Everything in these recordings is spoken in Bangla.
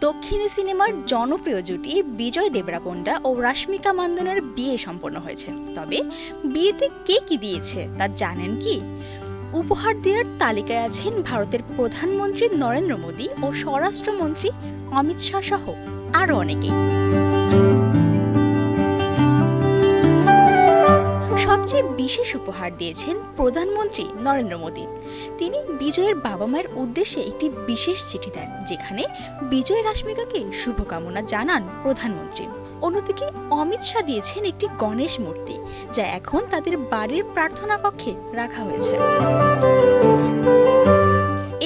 দক্ষিণী সিনেমার জনপ্রিয় জুটি বিজয় দেবরাকোন্ডা ও রাশ্মিকা মান্দানার বিয়ে সম্পন্ন হয়েছে। তবে বিয়েতে কে কি দিয়েছে তা জানেন কি? উপহার দেওয়ার তালিকায় আছেন ভারতের প্রধানমন্ত্রী নরেন্দ্র মোদী ও স্বরাষ্ট্রমন্ত্রী অমিত শাহ সহ আরও অনেকেই। সবচেয়ে বিশেষ উপহার দিয়েছেন প্রধানমন্ত্রী নরেন্দ্র মোদী। তিনি বিজয়ের বাবা মায়ের উদ্দেশ্যে একটি বিশেষ চিঠি দেন, যেখানে বিজয় রাশ্মিকাকে শুভকামনা জানান প্রধানমন্ত্রী। অন্যদিকে অমিত শাহ দিয়েছেন একটি গণেশ মূর্তি, যা এখন তাদের বাড়ির প্রার্থনা কক্ষে রাখা হয়েছে।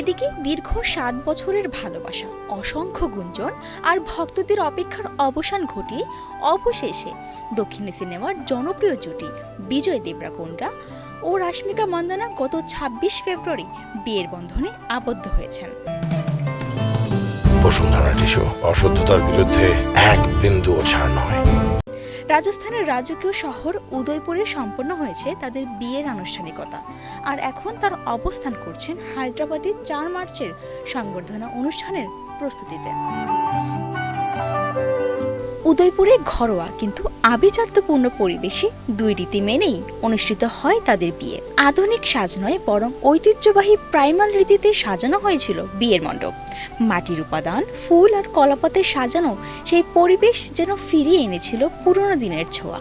এদিকে দীর্ঘ 7 বছরের ভালোবাসা, অসংখ্য গুঞ্জন আর ভক্তদের অপেক্ষার অবসান ঘটিয়ে অবশেষে দক্ষিণী সিনেমার জনপ্রিয় জুটি বিজয় দেবরাকোন্ডা ও রাশ্মিকা মান্দানা গত 26 ফেব্রুয়ারি বিয়ের বন্ধনে আবদ্ধ হয়েছেন। বসুন্ধরা টিস্যু অশুদ্ধতার বিরুদ্ধে এক বিন্দুও ছাড় নয়। রাজস্থানের রাজকীয় শহর উদয়পুরে সম্পন্ন হয়েছে তাদের বিয়ের আনুষ্ঠানিকতা, আর এখন তার অবস্থান করছেন হায়দ্রাবাদে 4 মার্চের সংবর্ধনা অনুষ্ঠানের প্রস্তুতিতে। উদয়পুরে ঘরোয়া কিন্তু আভিজাত্যপূর্ণ পরিবেশে 2 রীতি মেনেই অনুষ্ঠিত হয় তাদের বিয়ে। আধুনিক সাজ নয়, বরং ঐতিহ্যবাহী প্রাইমাল রীতিতে সাজানো হয়েছিল বিয়ের মণ্ডপ। মাটির উপাদান, ফুল আর কলাপাতে সাজানো সেই পরিবেশ যেন ফিরিয়ে এনেছিল পুরনো দিনের ছোঁয়া।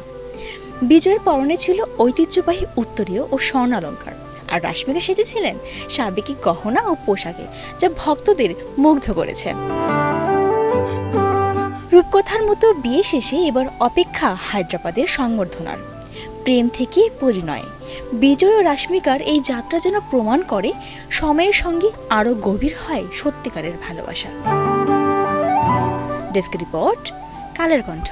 বিজয়ের পরনে ছিল ঐতিহ্যবাহী উত্তরীয় ও স্বর্ণালঙ্কার, আর রাশ্মিকা সেজেছিলেন সাবেকি গহনা ও পোশাকে, যা ভক্তদের মুগ্ধ করেছে। রূপকথার মতো বিয়ে শেষে এবার অপেক্ষা হায়দ্রাবাদের সংবর্ধনার। প্রেম থেকে পরিণয়, বিজয় ও রাশ্মিকার এই যাত্রা যেন প্রমাণ করে সময়ের সঙ্গে আরো গভীর হয় সত্যিকারের ভালোবাসা। Desk report, Kaler Kantho.